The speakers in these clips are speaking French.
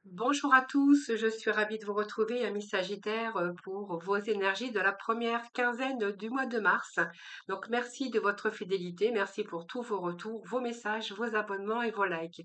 Bonjour à tous, je suis ravie de vous retrouver, amis Sagittaires, pour vos énergies de la première quinzaine du mois de mars. Donc merci de votre fidélité, merci pour tous vos retours, vos messages, vos abonnements et vos likes.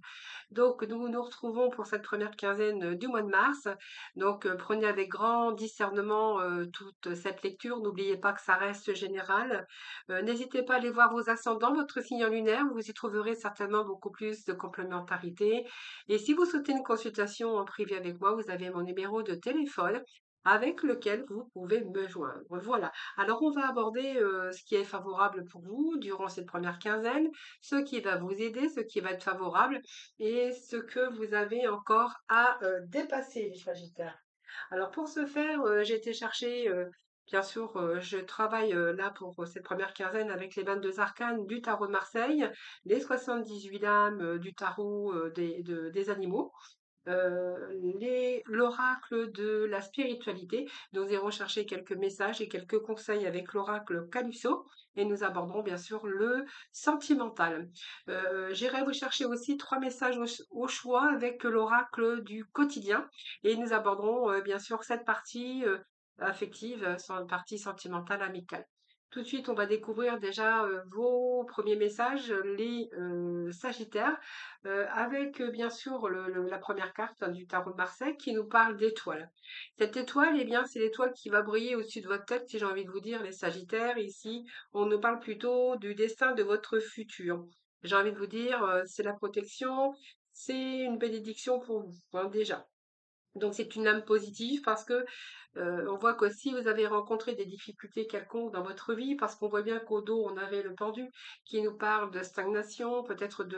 Donc nous nous retrouvons pour cette première quinzaine du mois de mars. Donc prenez avec grand discernement toute cette lecture, n'oubliez pas que ça reste général. N'hésitez pas à aller voir vos ascendants, votre signe lunaire, vous y trouverez certainement beaucoup plus de complémentarité. Et si vous souhaitez une consultation en privé avec moi, vous avez mon numéro de téléphone avec lequel vous pouvez me joindre. Voilà. Alors, on va aborder ce qui est favorable pour vous durant cette première quinzaine, ce qui va vous aider, ce qui va être favorable et ce que vous avez encore à dépasser, les Sagittaires. Alors, pour ce faire, j'ai été chercher, bien sûr, je travaille là pour cette première quinzaine avec les 22 arcanes du tarot de Marseille, les 78 dames du tarot des animaux, l'oracle de la spiritualité. Nous irons chercher quelques messages et quelques conseils avec l'oracle Calypso et nous aborderons bien sûr le sentimental. J'irai vous chercher aussi trois messages au choix avec l'oracle du quotidien et nous aborderons bien sûr cette partie affective, partie sentimentale amicale. Tout de suite, on va découvrir déjà vos premiers messages, les Sagittaires. Avec bien sûr la première carte hein, du tarot de Marseille qui nous parle d'étoiles. Cette étoile, eh bien, c'est l'étoile qui va briller au-dessus de votre tête, si j'ai envie de vous dire, les Sagittaires. Ici, on nous parle plutôt du destin de votre futur. J'ai envie de vous dire, c'est la protection, c'est une bénédiction pour vous, hein, déjà. Donc c'est une âme positive parce que on voit que si vous avez rencontré des difficultés quelconques dans votre vie, parce qu'on voit bien qu'au dos on avait le pendu qui nous parle de stagnation, peut-être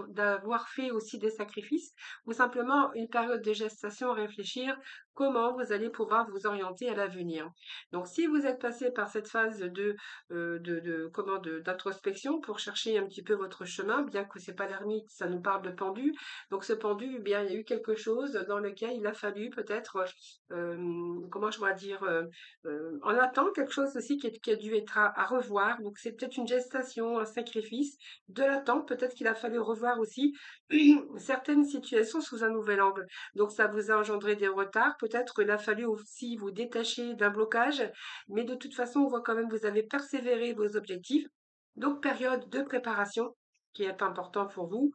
d'avoir fait aussi des sacrifices, ou simplement une période de gestation à réfléchir comment vous allez pouvoir vous orienter à l'avenir. Donc si vous êtes passé par cette phase d'introspection pour chercher un petit peu votre chemin, bien que c'est pas l'ermite, ça nous parle de pendu, donc ce pendu, eh bien, il y a eu quelque chose dans lequel il a fallu peut-être, comment je pourrais dire, on attend quelque chose aussi qui a dû être à revoir. Donc c'est peut-être une gestation, un sacrifice, de l'attente. Peut-être qu'il a fallu revoir aussi certaines situations sous un nouvel angle. Donc ça vous a engendré des retards. Peut-être qu'il a fallu aussi vous détacher d'un blocage. Mais de toute façon, on voit quand même que vous avez persévéré vos objectifs. Donc période de préparation qui est important pour vous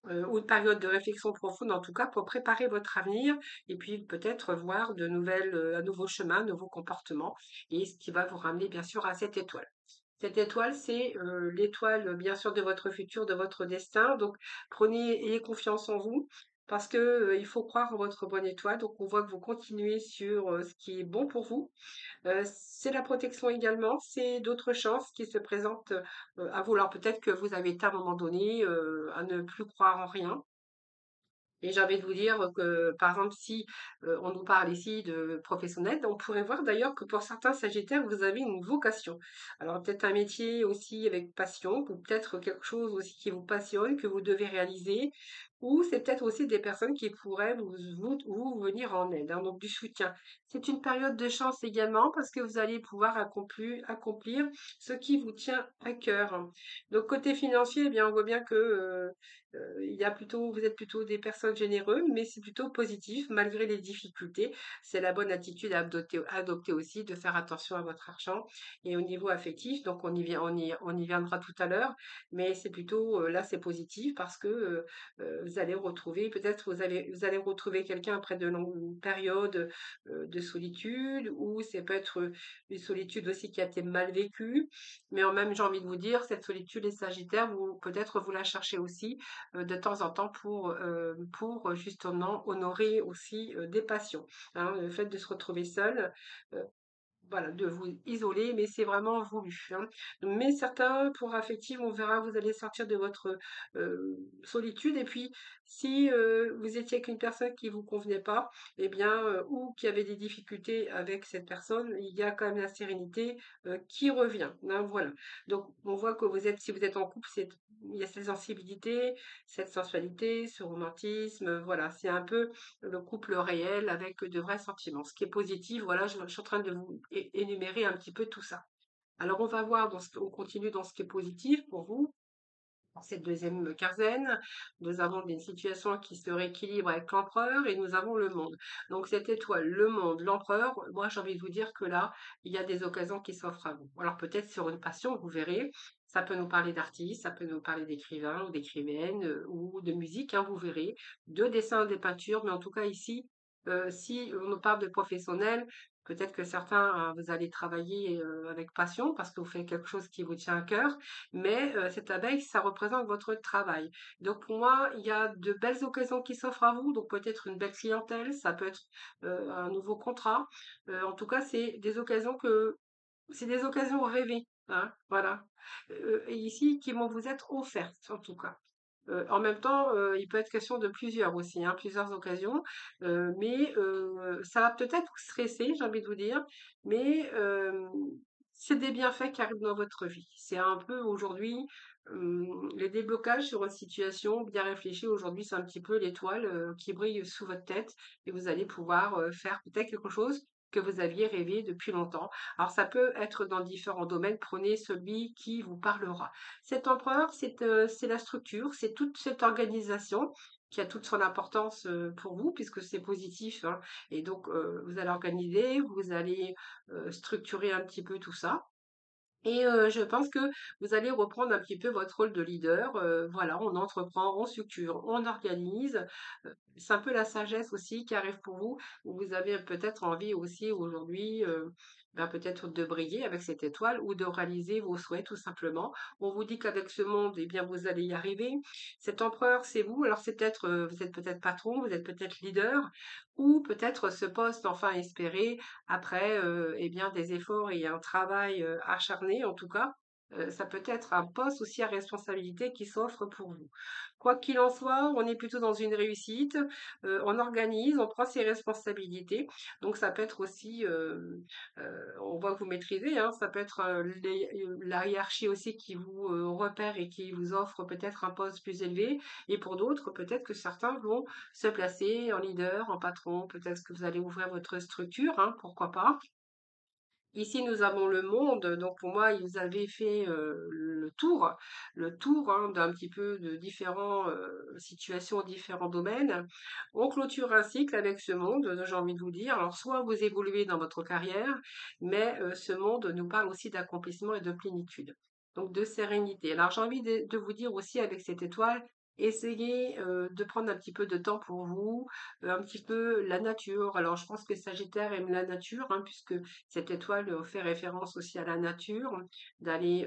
ou une période de réflexion profonde en tout cas pour préparer votre avenir et puis peut-être voir un nouveau chemin, un nouveau comportement et ce qui va vous ramener bien sûr à cette étoile. Cette étoile, c'est l'étoile bien sûr de votre futur, de votre destin. Donc ayez confiance en vous parce que il faut croire en votre bonne étoile. Donc on voit que vous continuez sur ce qui est bon pour vous. C'est la protection également, c'est d'autres chances qui se présentent à vous. Alors peut-être que vous avez été à un moment donné à ne plus croire en rien. Et j'ai envie de vous dire que, par exemple, si on nous parle ici de professionnels, on pourrait voir d'ailleurs que pour certains Sagittaires, vous avez une vocation. Alors peut-être un métier aussi avec passion, ou peut-être quelque chose aussi qui vous passionne, que vous devez réaliser, ou c'est peut-être aussi des personnes qui pourraient vous venir en aide, hein, donc du soutien. C'est une période de chance également parce que vous allez pouvoir accomplir ce qui vous tient à cœur. Donc côté financier, eh bien on voit bien que vous êtes plutôt des personnes généreuses, mais c'est plutôt positif malgré les difficultés. C'est la bonne attitude à adopter aussi, de faire attention à votre argent et au niveau affectif. Donc on y viendra tout à l'heure, mais c'est plutôt là c'est positif parce que vous allez retrouver peut-être vous allez retrouver quelqu'un après de longues périodes de solitude ou c'est peut-être une solitude aussi qui a été mal vécue. Mais en même, j'ai envie de vous dire, cette solitude, les Sagittaires, vous peut-être vous la cherchez aussi de temps en temps pour justement honorer aussi des passions. Hein. Le fait de se retrouver seul, euh, voilà, de vous isoler, mais c'est vraiment voulu, hein. Mais certains, pour affectif, on verra, vous allez sortir de votre solitude. Et puis, si vous étiez avec une personne qui vous convenait pas, eh bien, ou qui avait des difficultés avec cette personne, il y a quand même la sérénité qui revient, hein, voilà. Donc, on voit que si vous êtes en couple, il y a cette sensibilité, cette sensualité, ce romantisme, voilà, c'est un peu le couple réel avec de vrais sentiments. Ce qui est positif, voilà, je suis en train de vous énumérer un petit peu tout ça. Alors on va voir on continue dans ce qui est positif pour vous. Pour cette deuxième quinzaine, nous avons des situations qui se rééquilibrent avec l'empereur et nous avons le monde. Donc cette étoile, le monde, l'empereur, moi j'ai envie de vous dire que là, il y a des occasions qui s'offrent à vous. Alors peut-être sur une passion, vous verrez, ça peut nous parler d'artistes, ça peut nous parler d'écrivains ou d'écrivaines ou de musique, hein, vous verrez, de dessins, des peintures, mais en tout cas ici, si on nous parle de professionnels, peut-être que certains, vous allez travailler avec passion parce que vous faites quelque chose qui vous tient à cœur, mais cette abeille, ça représente votre travail. Donc pour moi, il y a de belles occasions qui s'offrent à vous, donc peut-être une belle clientèle, ça peut être un nouveau contrat. En tout cas, c'est des occasions rêvées, hein, voilà. Et ici, qui vont vous être offertes, en tout cas. En même temps, il peut être question de plusieurs aussi, hein, plusieurs occasions, mais ça va peut-être vous stresser, j'ai envie de vous dire, mais c'est des bienfaits qui arrivent dans votre vie. C'est un peu aujourd'hui, les déblocages sur une situation bien réfléchie. Aujourd'hui, c'est un petit peu l'étoile, qui brille sous votre tête et vous allez pouvoir, faire peut-être quelque chose que vous aviez rêvé depuis longtemps. Alors ça peut être dans différents domaines, prenez celui qui vous parlera. Cet empereur, c'est la structure, c'est toute cette organisation qui a toute son importance pour vous, puisque c'est positif, hein. Et donc, vous allez organiser, vous allez structurer un petit peu tout ça. Et je pense que vous allez reprendre un petit peu votre rôle de leader. Voilà, on entreprend, on structure, on organise. C'est un peu la sagesse aussi qui arrive pour vous, où vous avez peut-être envie aussi aujourd'hui, peut-être de briller avec cette étoile ou de réaliser vos souhaits tout simplement. On vous dit qu'avec ce monde, eh bien, vous allez y arriver. Cet empereur, c'est vous. Alors c'est peut-être, vous êtes peut-être patron, vous êtes peut-être leader, ou peut-être ce poste enfin espéré après, eh bien, des efforts et un travail, acharné en tout cas, ça peut être un poste aussi à responsabilité qui s'offre pour vous. Quoi qu'il en soit, on est plutôt dans une réussite, on organise, on prend ses responsabilités. Donc ça peut être aussi, on voit que vous maîtrisez, hein, ça peut être, la hiérarchie aussi qui vous, repère et qui vous offre peut-être un poste plus élevé et pour d'autres, peut-être que certains vont se placer en leader, en patron, peut-être que vous allez ouvrir votre structure, hein, pourquoi pas. Ici, nous avons le monde, donc pour moi, vous avez fait le tour hein, d'un petit peu de différentes situations, différents domaines. On clôture un cycle avec ce monde, j'ai envie de vous dire. Alors, soit vous évoluez dans votre carrière, mais ce monde nous parle aussi d'accomplissement et de plénitude, donc de sérénité. Alors, j'ai envie de vous dire aussi avec cette étoile, essayez de prendre un petit peu de temps pour vous, un petit peu la nature. Alors, je pense que Sagittaire aime la nature, hein, puisque cette étoile fait référence aussi à la nature, d'aller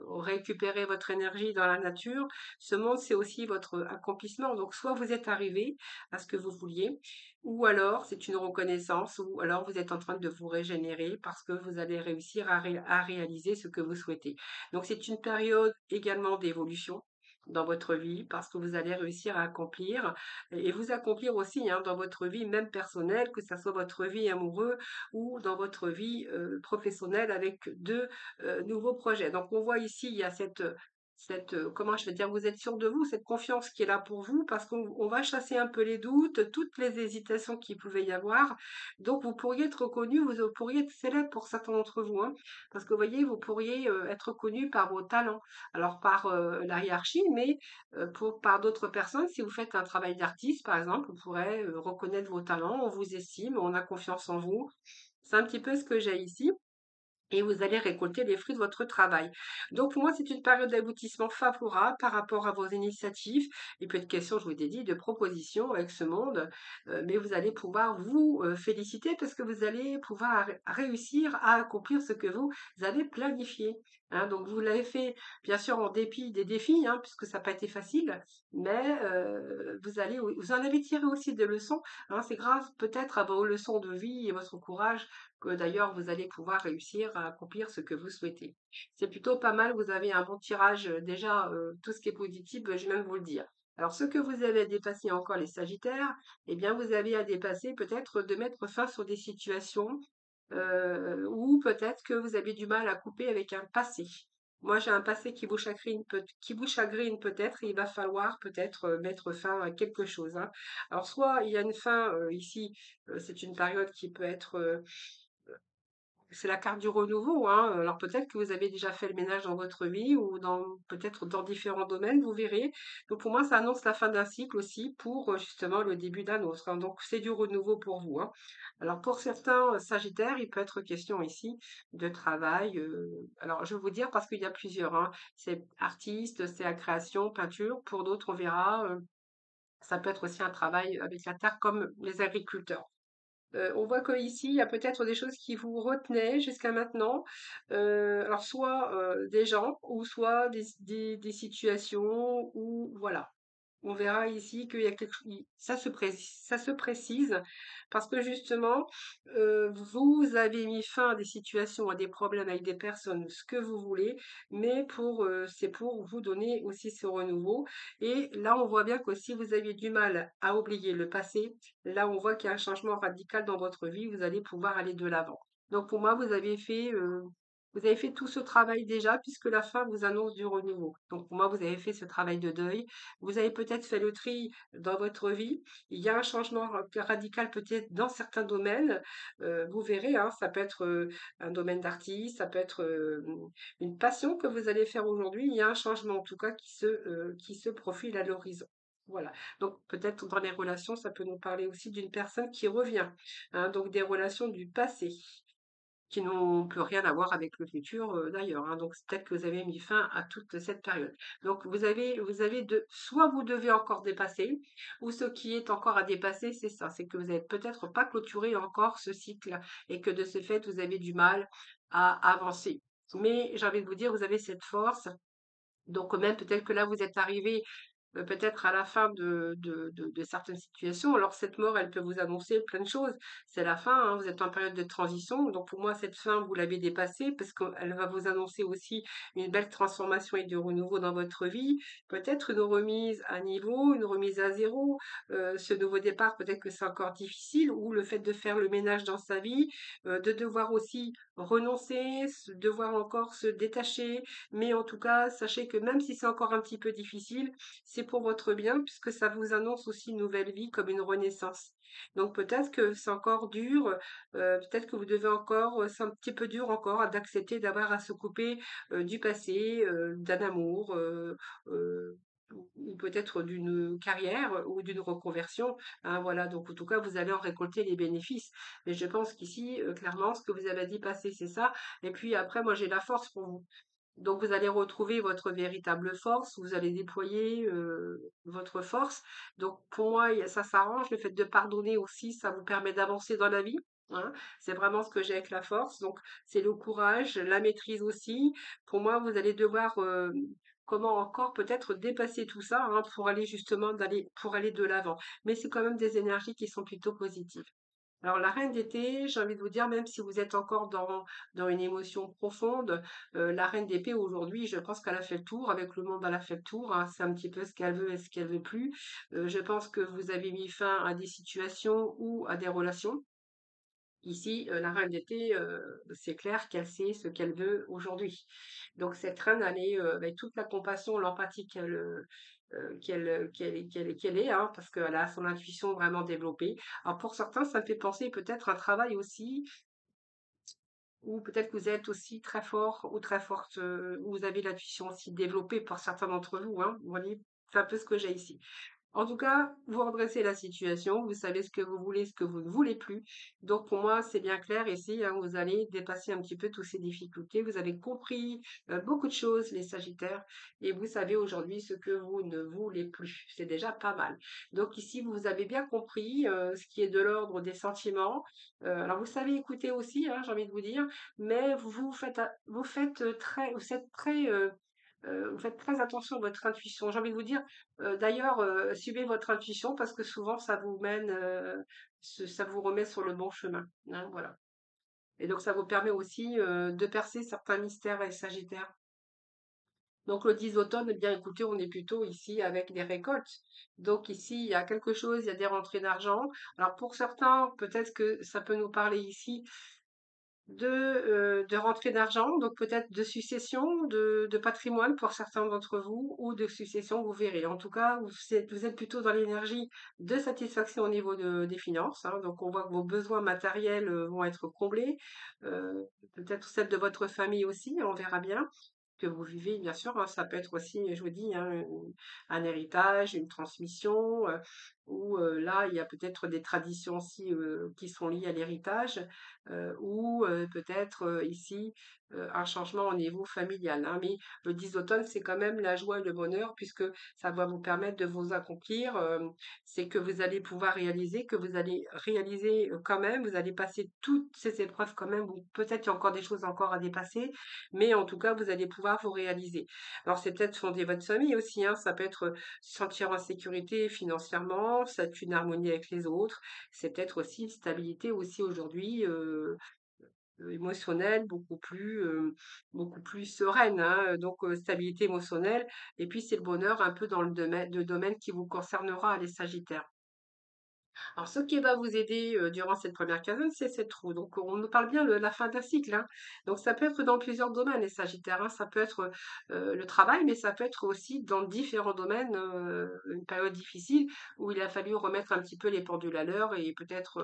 récupérer votre énergie dans la nature. Ce monde, c'est aussi votre accomplissement. Donc, soit vous êtes arrivé à ce que vous vouliez, ou alors c'est une reconnaissance, ou alors vous êtes en train de vous régénérer parce que vous allez réussir à réaliser ce que vous souhaitez. Donc, c'est une période également d'évolution dans votre vie parce que vous allez réussir à accomplir et vous accomplir aussi hein, dans votre vie même personnelle, que ce soit votre vie amoureuse ou dans votre vie professionnelle avec de nouveaux projets. Donc on voit ici, il y a comment je vais dire, vous êtes sûr de vous, cette confiance qui est là pour vous, parce qu'on va chasser un peu les doutes, toutes les hésitations qu'il pouvait y avoir. Donc vous pourriez être reconnu, vous pourriez être célèbre pour certains d'entre vous, hein, parce que vous voyez, vous pourriez être reconnu par vos talents, alors par la hiérarchie, mais par d'autres personnes, si vous faites un travail d'artiste, par exemple, on pourrait reconnaître vos talents, on vous estime, on a confiance en vous. C'est un petit peu ce que j'ai ici et vous allez récolter les fruits de votre travail. Donc pour moi, c'est une période d'aboutissement favorable par rapport à vos initiatives. Il peut être question, je vous ai dit, de propositions avec ce monde, mais vous allez pouvoir vous féliciter parce que vous allez pouvoir réussir à accomplir ce que vous avez planifié. Hein. Donc vous l'avez fait, bien sûr, en dépit des défis, hein, puisque ça n'a pas été facile, mais vous en avez tiré aussi des leçons. Hein. C'est grâce peut-être à vos leçons de vie et votre courage que d'ailleurs vous allez pouvoir réussir à accomplir ce que vous souhaitez. C'est plutôt pas mal, vous avez un bon tirage déjà, tout ce qui est positif, je vais même vous le dire. Alors ce que vous avez à dépasser encore les Sagittaires, eh bien vous avez à dépasser peut-être de mettre fin sur des situations ou peut-être que vous avez du mal à couper avec un passé. Moi, j'ai un passé qui vous chagrine peut-être, et il va falloir peut-être mettre fin à quelque chose. Hein. Alors, soit il y a une fin ici, c'est une période qui peut être c'est la carte du renouveau, hein. Alors peut-être que vous avez déjà fait le ménage dans votre vie ou peut-être dans différents domaines, vous verrez. Donc pour moi, ça annonce la fin d'un cycle aussi pour justement le début d'un autre, hein. Donc c'est du renouveau pour vous, hein. Alors pour certains Sagittaires, il peut être question ici de travail. Alors je vais vous dire parce qu'il y a plusieurs, hein. C'est artiste, c'est la création, peinture. Pour d'autres, on verra. Ça peut être aussi un travail avec la terre comme les agriculteurs. On voit qu'ici, il y a peut-être des choses qui vous retenaient jusqu'à maintenant. Alors soit des gens ou soit des situations ou voilà. On verra ici qu'il y a quelque chose, ça se précise parce que justement, vous avez mis fin à des situations, à des problèmes avec des personnes, ce que vous voulez, mais c'est pour vous donner aussi ce renouveau. Et là, on voit bien que si vous aviez du mal à oublier le passé, là, on voit qu'il y a un changement radical dans votre vie, vous allez pouvoir aller de l'avant. Donc pour moi, vous avez fait tout ce travail déjà, puisque la fin vous annonce du renouveau. Donc pour moi, vous avez fait ce travail de deuil. Vous avez peut-être fait le tri dans votre vie. Il y a un changement radical peut-être dans certains domaines. Vous verrez, hein, ça peut être un domaine d'artiste, ça peut être une passion que vous allez faire aujourd'hui. Il y a un changement en tout cas qui se profile à l'horizon. Voilà. Donc peut-être dans les relations, ça peut nous parler aussi d'une personne qui revient, hein, donc des relations du passé qui n'ont plus rien à voir avec le futur d'ailleurs, hein. Donc c'est peut-être que vous avez mis fin à toute cette période. Donc soit vous devez encore dépasser, ou ce qui est encore à dépasser, c'est ça, c'est que vous n'avez peut-être pas clôturé encore ce cycle et que de ce fait, vous avez du mal à avancer. Mais j'ai envie de vous dire, vous avez cette force. Donc même peut-être que là, vous êtes arrivé peut-être à la fin de certaines situations. Alors cette mort, elle peut vous annoncer plein de choses. C'est la fin, hein, vous êtes en période de transition. Donc pour moi, cette fin, vous l'avez dépassée parce qu'elle va vous annoncer aussi une belle transformation et de renouveau dans votre vie. Peut-être une remise à niveau, une remise à zéro. Ce nouveau départ, peut-être que c'est encore difficile. Ou le fait de faire le ménage dans sa vie, de devoir aussi renoncer, devoir encore se détacher. Mais en tout cas, sachez que même si c'est encore un petit peu difficile, c'est pour votre bien puisque ça vous annonce aussi une nouvelle vie comme une renaissance. Donc peut-être que c'est encore dur, peut-être que vous devez encore, c'est un petit peu dur encore d'accepter d'avoir à se couper du passé, d'un amour, ou peut-être d'une carrière ou d'une reconversion, hein, voilà. Donc en tout cas, vous allez en récolter les bénéfices. Mais je pense qu'ici, clairement, ce que vous avez dit passer, c'est ça. Et puis après, moi, j'ai la force pour vous. Donc vous allez retrouver votre véritable force, vous allez déployer votre force. Donc pour moi, ça s'arrange. Le fait de pardonner aussi, ça vous permet d'avancer dans la vie, hein. C'est vraiment ce que j'ai avec la force. Donc c'est le courage, la maîtrise aussi. Pour moi, vous allez devoir comment encore peut-être dépasser tout ça, hein, pour aller de l'avant. Mais c'est quand même des énergies qui sont plutôt positives. Alors la reine d'été, j'ai envie de vous dire, même si vous êtes encore dans une émotion profonde, la reine d'épée aujourd'hui, je pense qu'elle a fait le tour, avec le monde elle a fait le tour, hein, c'est un petit peu ce qu'elle veut et ce qu'elle veut plus. Je pense que vous avez mis fin à des situations ou à des relations. Ici, la reine d'été, c'est clair qu'elle sait ce qu'elle veut aujourd'hui. Donc cette reine, elle est avec toute la compassion, l'empathie qu'elle est, hein, parce qu'elle a son intuition vraiment développée. Alors pour certains, ça me fait penser peut-être à un travail aussi, ou peut-être que vous êtes aussi très fort ou très forte, ou vous avez l'intuition aussi développée pour certains d'entre vous, hein. Vous voyez, c'est un peu ce que j'ai ici. En tout cas, vous redressez la situation, vous savez ce que vous voulez, ce que vous ne voulez plus. Donc pour moi, c'est bien clair ici, hein, vous allez dépasser un petit peu toutes ces difficultés. Vous avez compris beaucoup de choses, les Sagittaires, et vous savez aujourd'hui ce que vous ne voulez plus. C'est déjà pas mal. Donc ici, vous avez bien compris ce qui est de l'ordre des sentiments. Alors vous savez écouter aussi, hein, j'ai envie de vous dire, mais vous faites très attention à votre intuition. J'ai envie de vous dire, d'ailleurs, suivez votre intuition parce que souvent ça vous mène, ça vous remet sur le bon chemin, hein, voilà. Et donc ça vous permet aussi de percer certains mystères et Sagittaires. Donc le 10 automne, eh bien écoutez, on est plutôt ici avec des récoltes. Donc ici, il y a quelque chose, il y a des rentrées d'argent. Alors pour certains, peut-être que ça peut nous parler ici de rentrée d'argent, donc peut-être de succession, de patrimoine pour certains d'entre vous, ou de succession, vous verrez. En tout cas, vous êtes plutôt dans l'énergie de satisfaction au niveau des finances, hein. Donc on voit que vos besoins matériels vont être comblés, euh, peut-être celle de votre famille aussi, on verra bien que vous vivez, bien sûr, hein. Ça peut être aussi, je vous dis, hein, un héritage, une transmission, ou là, il y a peut-être des traditions aussi qui sont liées à l'héritage, ou peut-être ici un changement au niveau familial, hein. Mais le 10 d'automne, c'est quand même la joie et le bonheur puisque ça va vous permettre de vous accomplir. C'est que vous allez pouvoir réaliser, que vous allez réaliser quand même, vous allez passer toutes ces épreuves quand même, ou peut-être il y a encore des choses encore à dépasser, mais en tout cas, vous allez pouvoir vous réaliser. Alors, c'est peut-être fonder votre famille aussi, hein. Ça peut être se sentir en sécurité financièrement, ça peut être une harmonie avec les autres. C'est peut-être aussi une stabilité aussi aujourd'hui émotionnelle beaucoup plus sereine, hein. Donc, stabilité émotionnelle. Et puis, c'est le bonheur un peu dans le domaine qui vous concernera, les Sagittaires. Alors, ce qui va vous aider durant cette première quinzaine, c'est cette roue. Donc, on nous parle bien de la fin d'un cycle, hein. Donc, ça peut être dans plusieurs domaines, les Sagittaires, hein. Ça peut être le travail, mais ça peut être aussi dans différents domaines, une période difficile où il a fallu remettre un petit peu les pendules à l'heure et peut-être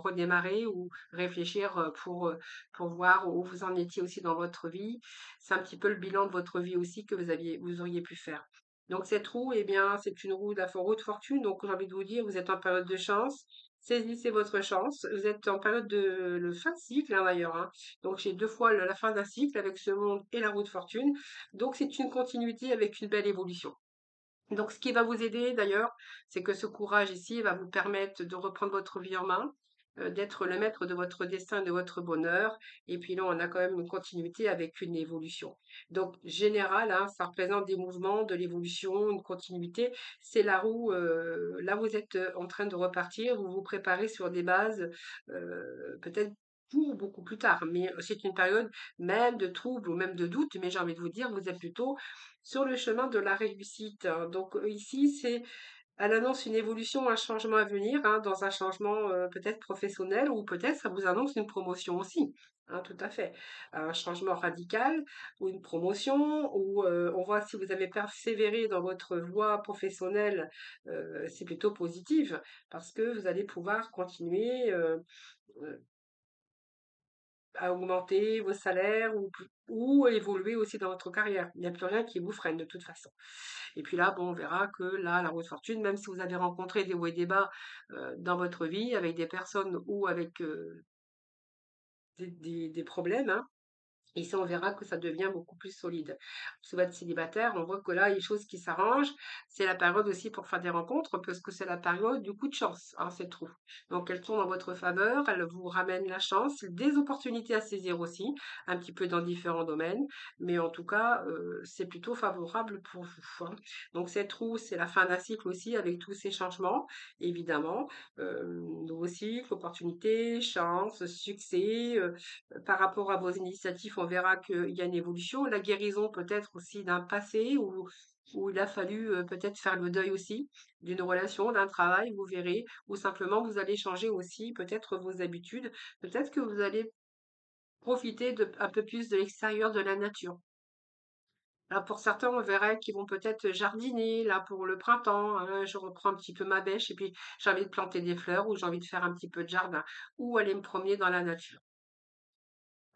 redémarrer ou réfléchir pour voir où vous en étiez aussi dans votre vie. C'est un petit peu le bilan de votre vie aussi que vous auriez pu faire. Donc cette roue, eh bien, c'est une roue de fortune. Donc j'ai envie de vous dire, vous êtes en période de chance. Saisissez votre chance. Vous êtes en période de le fin de cycle, hein, d'ailleurs, hein. Donc j'ai deux fois la fin d'un cycle avec ce monde et la roue de fortune. Donc c'est une continuité avec une belle évolution. Donc, ce qui va vous aider d'ailleurs, c'est que ce courage ici va vous permettre de reprendre votre vie en main, d'être le maître de votre destin, de votre bonheur. Et puis là, on a quand même une continuité avec une évolution. Donc, général, hein, ça représente des mouvements, de l'évolution, une continuité. C'est la roue, là vous êtes en train de repartir, vous vous préparez sur des bases peut-être pour beaucoup plus tard. Mais c'est une période même de trouble ou même de doute, mais j'ai envie de vous dire, vous êtes plutôt sur le chemin de la réussite, hein. Donc ici, elle annonce une évolution, un changement à venir, hein, dans un changement peut-être professionnel ou peut-être ça vous annonce une promotion aussi, hein, tout à fait. Un changement radical ou une promotion ou on voit si vous avez persévéré dans votre voie professionnelle, c'est plutôt positif parce que vous allez pouvoir continuer à augmenter vos salaires ou évoluer aussi dans votre carrière. Il n'y a plus rien qui vous freine de toute façon. Et puis là, bon, on verra que là, la roue de fortune, même si vous avez rencontré des hauts et des bas dans votre vie, avec des personnes ou avec des problèmes, hein, ici, on verra que ça devient beaucoup plus solide. Si vous êtes célibataire, on voit que là, il y a des choses qui s'arrangent. C'est la période aussi pour faire des rencontres, parce que c'est la période du coup de chance, hein, cette roue. Donc, elles tournent en votre faveur, elles vous ramènent la chance, des opportunités à saisir aussi, un petit peu dans différents domaines. Mais en tout cas, c'est plutôt favorable pour vous, hein. Donc, cette roue, c'est la fin d'un cycle aussi, avec tous ces changements, évidemment. Nouveau cycle, opportunités, chance, succès. Par rapport à vos initiatives, on verra qu'il y a une évolution. La guérison peut-être aussi d'un passé où il a fallu peut-être faire le deuil aussi d'une relation, d'un travail, vous verrez, ou simplement vous allez changer aussi peut-être vos habitudes. Peut-être que vous allez profiter un peu plus de l'extérieur de la nature. Là, pour certains, on verrait qu'ils vont peut-être jardiner, là, pour le printemps, hein. Je reprends un petit peu ma bêche et puis j'ai envie de planter des fleurs ou j'ai envie de faire un petit peu de jardin ou aller me promener dans la nature.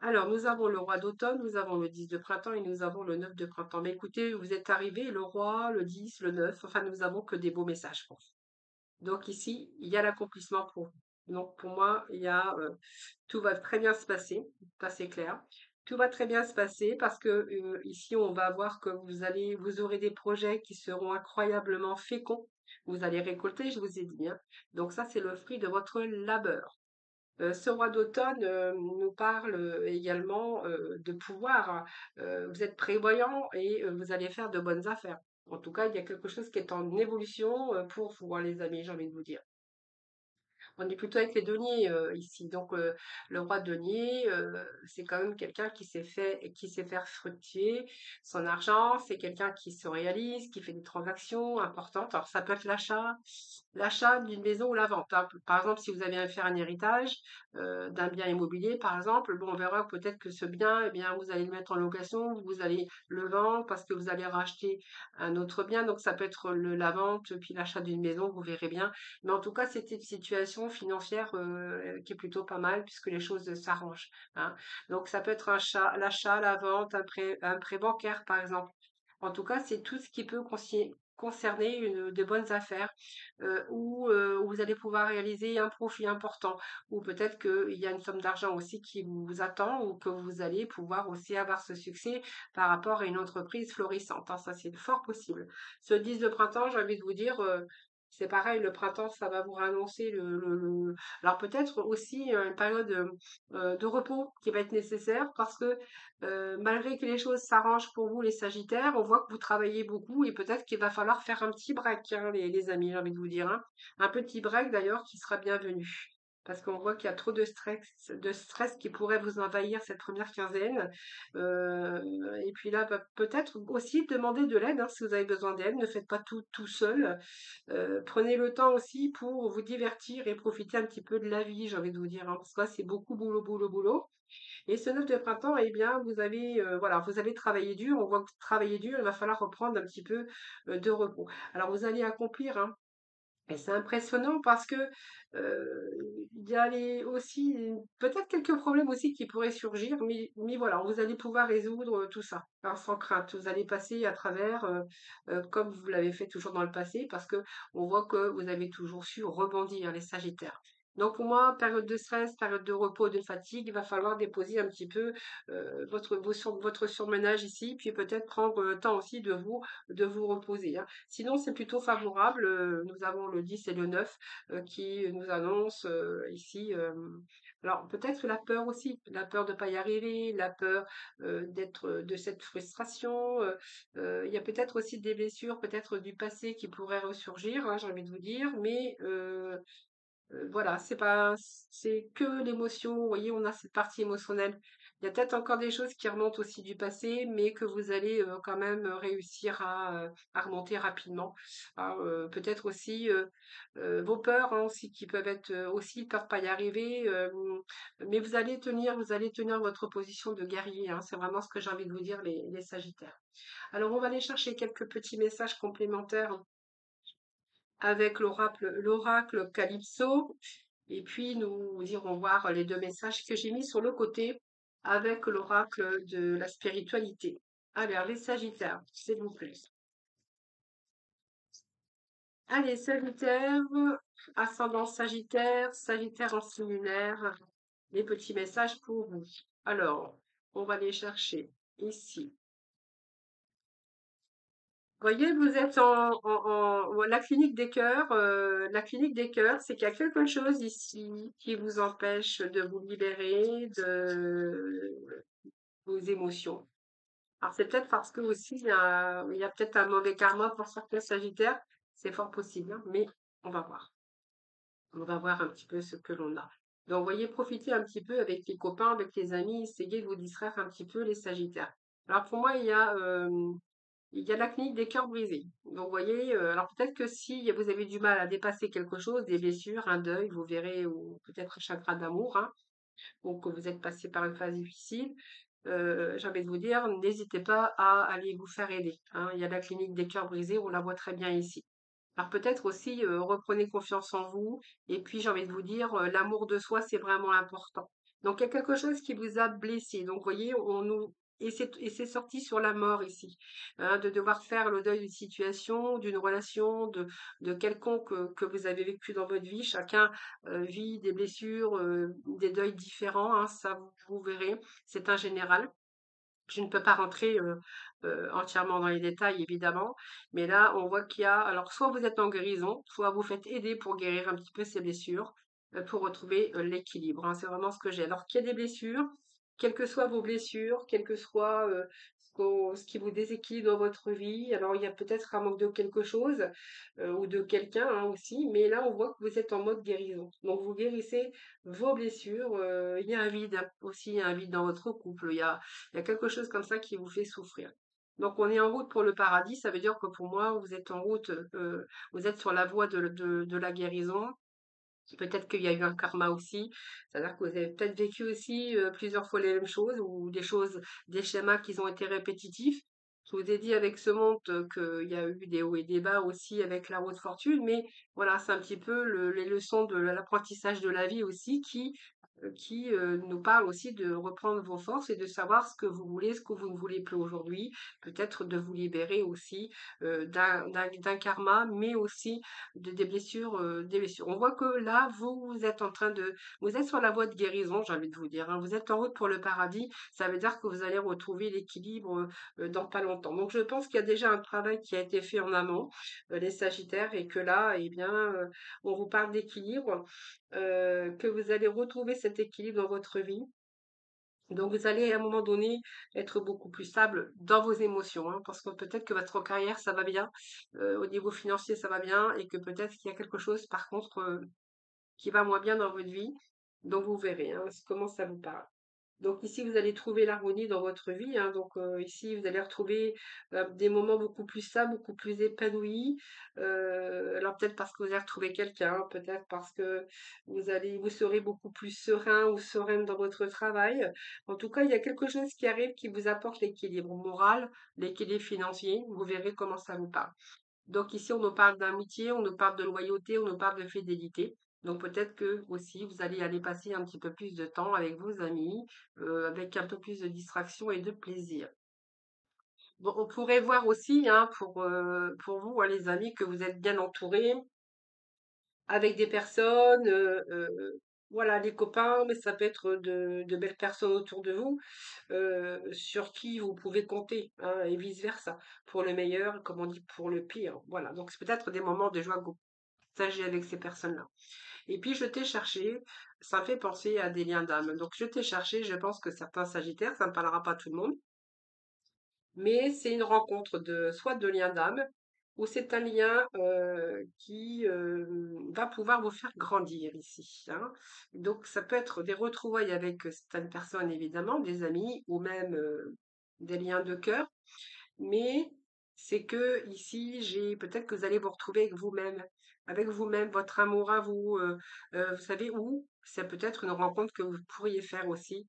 Alors, nous avons le roi d'automne, nous avons le 10 de printemps et nous avons le 9 de printemps. Mais écoutez, vous êtes arrivés, le roi, le 10, le 9, enfin, nous avons que des beaux messages pour vous. Donc ici, il y a l'accomplissement pour vous. Donc pour moi, tout va très bien se passer, ça c'est clair. Tout va très bien se passer parce que ici, on va voir que vous aurez des projets qui seront incroyablement féconds. Vous allez récolter, je vous ai dit, hein. Donc ça, c'est le fruit de votre labeur. Ce roi d'automne nous parle également de pouvoir. Vous êtes prévoyant et vous allez faire de bonnes affaires. En tout cas, il y a quelque chose qui est en évolution pour vous, hein, les amis, j'ai envie de vous dire. On est plutôt avec les deniers ici. Donc le roi de denier, c'est quand même quelqu'un qui sait faire fructifier son argent. C'est quelqu'un qui se réalise, qui fait des transactions importantes. Alors ça peut être l'achat d'une maison ou la vente, hein. Par exemple, si vous avez à faire un héritage d'un bien immobilier, par exemple, bon, on verra peut-être que ce bien, eh bien, vous allez le mettre en location, vous allez le vendre parce que vous allez racheter un autre bien. Donc ça peut être la vente puis l'achat d'une maison, vous verrez bien. Mais en tout cas, c'était une situation financière qui est plutôt pas mal puisque les choses s'arrangent, hein. Donc ça peut être l'achat, la vente, un prêt bancaire par exemple. En tout cas, c'est tout ce qui peut concerner de bonnes affaires où vous allez pouvoir réaliser un profit important ou peut-être qu'il y a une somme d'argent aussi qui vous attend ou que vous allez pouvoir aussi avoir ce succès par rapport à une entreprise florissante, hein. Ça, c'est fort possible. Ce 10 de printemps, j'ai envie de vous dire, c'est pareil, le printemps, ça va vous annoncer alors peut-être aussi une période de repos qui va être nécessaire parce que malgré que les choses s'arrangent pour vous, les Sagittaires, on voit que vous travaillez beaucoup et peut-être qu'il va falloir faire un petit break, hein, les amis, j'ai envie de vous dire, hein. Un petit break d'ailleurs qui sera bienvenu. Parce qu'on voit qu'il y a trop de stress qui pourrait vous envahir cette première quinzaine. Et puis là, bah, peut-être aussi demander de l'aide, hein, si vous avez besoin d'aide. Ne faites pas tout seul. Prenez le temps aussi pour vous divertir et profiter un petit peu de la vie, j'ai envie de vous dire, hein, parce que là, c'est beaucoup boulot, boulot, boulot. Et ce 9 de printemps, eh bien, voilà, vous avez travaillé dur. On voit que vous travaillez dur. Il va falloir reprendre un petit peu de repos. Alors, vous allez accomplir, hein, et c'est impressionnant parce que il y a aussi peut-être quelques problèmes aussi qui pourraient surgir, mais voilà, vous allez pouvoir résoudre tout ça, hein, sans crainte. Vous allez passer à travers comme vous l'avez fait toujours dans le passé, parce que on voit que vous avez toujours su rebondir, les Sagittaires. Donc pour moi, période de stress, période de repos, de fatigue, il va falloir déposer un petit peu votre surmenage ici, puis peut-être prendre le temps aussi de vous reposer, hein. Sinon, c'est plutôt favorable. Nous avons le 10 et le 9 qui nous annoncent ici. Alors, peut-être la peur aussi, la peur de ne pas y arriver, la peur de cette frustration. Il y a peut-être aussi des blessures, peut-être du passé qui pourraient ressurgir, hein, j'ai envie de vous dire, mais voilà, c'est que l'émotion. Vous voyez, on a cette partie émotionnelle. Il y a peut-être encore des choses qui remontent aussi du passé, mais que vous allez quand même réussir à remonter rapidement, hein. Peut-être aussi vos peurs, hein, aussi qui peuvent être aussi peur de pas y arriver, mais vous allez tenir votre position de guerrier, hein. C'est vraiment ce que j'ai envie de vous dire, les Sagittaires. Alors, on va aller chercher quelques petits messages complémentaires avec l'oracle Calypso. Et puis, nous irons voir les deux messages que j'ai mis sur le côté avec l'oracle de la spiritualité. Alors, les Sagittaires, s'il vous plaît. Allez, Sagittaire, ascendant Sagittaire, Sagittaire en signe lunaire, les petits messages pour vous. Alors, on va les chercher ici. Voyez, vous êtes la clinique des cœurs. La clinique des cœurs, c'est qu'il y a quelque chose ici qui vous empêche de vous libérer de vos émotions. Alors, c'est peut-être parce que aussi, il y a peut-être un mauvais karma pour certains Sagittaires. C'est fort possible, hein, mais on va voir. On va voir un petit peu ce que l'on a. Donc, vous voyez, profitez un petit peu avec les copains, avec les amis, essayez de vous distraire un petit peu les Sagittaires. Alors, pour moi, il y a la clinique des cœurs brisés. Donc, vous voyez, alors peut-être que si vous avez du mal à dépasser quelque chose, des blessures, un deuil, vous verrez, ou peut-être un chagrin d'amour, hein, ou que vous êtes passé par une phase difficile, j'ai envie de vous dire, n'hésitez pas à aller vous faire aider, hein. Il y a la clinique des cœurs brisés, on la voit très bien ici. Alors peut-être aussi, reprenez confiance en vous, et puis j'ai envie de vous dire, l'amour de soi, c'est vraiment important. Donc il y a quelque chose qui vous a blessé. Donc vous voyez, c'est sorti sur la mort ici, hein, de devoir faire le deuil d'une situation, d'une relation, de quelconque que vous avez vécu dans votre vie. Chacun vit des blessures, des deuils différents, hein, ça vous verrez, c'est un général. Je ne peux pas rentrer entièrement dans les détails, évidemment, mais là, on voit qu'il y a, alors soit vous êtes en guérison, soit vous faites aider pour guérir un petit peu ces blessures, pour retrouver l'équilibre, hein. C'est vraiment ce que j'ai. Alors qu'il y a des blessures, quelles que soient vos blessures, quel que soit ce qui vous déséquilibre dans votre vie. Alors, il y a peut-être un manque de quelque chose ou de quelqu'un hein, aussi, mais là, on voit que vous êtes en mode guérison. Donc, vous guérissez vos blessures. Il y a un vide aussi, il y a un vide dans votre couple. Il y a quelque chose comme ça qui vous fait souffrir. Donc, on est en route pour le paradis. Ça veut dire que pour moi, vous êtes en route, vous êtes sur la voie de la guérison. Peut-être qu'il y a eu un karma aussi, c'est-à-dire que vous avez peut-être vécu aussi plusieurs fois les mêmes choses ou des choses, des schémas qui ont été répétitifs. Je vous ai dit avec ce monde qu'il y a eu des hauts et des bas aussi avec la roue de fortune, mais voilà, c'est un petit peu les leçons de l'apprentissage de la vie aussi qui nous parlent aussi de reprendre vos forces et de savoir ce que vous voulez, ce que vous ne voulez plus aujourd'hui, peut-être de vous libérer aussi d'un karma, mais aussi des blessures, des blessures. On voit que là, vous êtes en train vous êtes sur la voie de guérison, j'ai envie de vous dire, hein. Vous êtes en route pour le paradis. Ça veut dire que vous allez retrouver l'équilibre dans pas longtemps. Donc, je pense qu'il y a déjà un travail qui a été fait en amont, les Sagittaires, et que là, eh bien, on vous parle d'équilibre, que vous allez retrouver cet équilibre dans votre vie. Donc, vous allez à un moment donné être beaucoup plus stable dans vos émotions, hein, parce que peut-être que votre carrière, ça va bien, au niveau financier, ça va bien, et que peut-être qu'il y a quelque chose, par contre, qui va moins bien dans votre vie. Donc, vous verrez hein, comment ça vous parle. Donc ici, vous allez trouver l'harmonie dans votre vie, hein. Donc ici, vous allez retrouver des moments beaucoup plus stables, beaucoup plus épanouis. Alors peut-être parce que vous allez retrouver quelqu'un, peut-être parce que vous serez beaucoup plus serein ou sereine dans votre travail. En tout cas, il y a quelque chose qui arrive qui vous apporte l'équilibre moral, l'équilibre financier. Vous verrez comment ça vous parle. Donc ici, on nous parle d'amitié, on nous parle de loyauté, on nous parle de fidélité. Donc peut-être que aussi vous allez aller passer un petit peu plus de temps avec vos amis, avec un peu plus de distraction et de plaisir. Bon, on pourrait voir aussi, hein, pour vous, hein, les amis, que vous êtes bien entourés avec des personnes, voilà, les copains, mais ça peut être de belles personnes autour de vous, sur qui vous pouvez compter, hein, et vice-versa, pour le meilleur, comme on dit, pour le pire. Voilà, donc c'est peut-être des moments de joie que vous partagez avec ces personnes-là. Et puis je t'ai cherché, ça me fait penser à des liens d'âme. Donc je t'ai cherché, je pense que certains Sagittaires, ça ne parlera pas à tout le monde, mais c'est une rencontre de soit de liens d'âme, ou c'est un lien qui va pouvoir vous faire grandir ici, hein. Donc ça peut être des retrouvailles avec certaines personnes, évidemment, des amis, ou même des liens de cœur, mais c'est que ici, j'ai peut-être que vous allez vous retrouver avec vous-même, votre amour à vous, vous savez, ou c'est peut-être une rencontre que vous pourriez faire aussi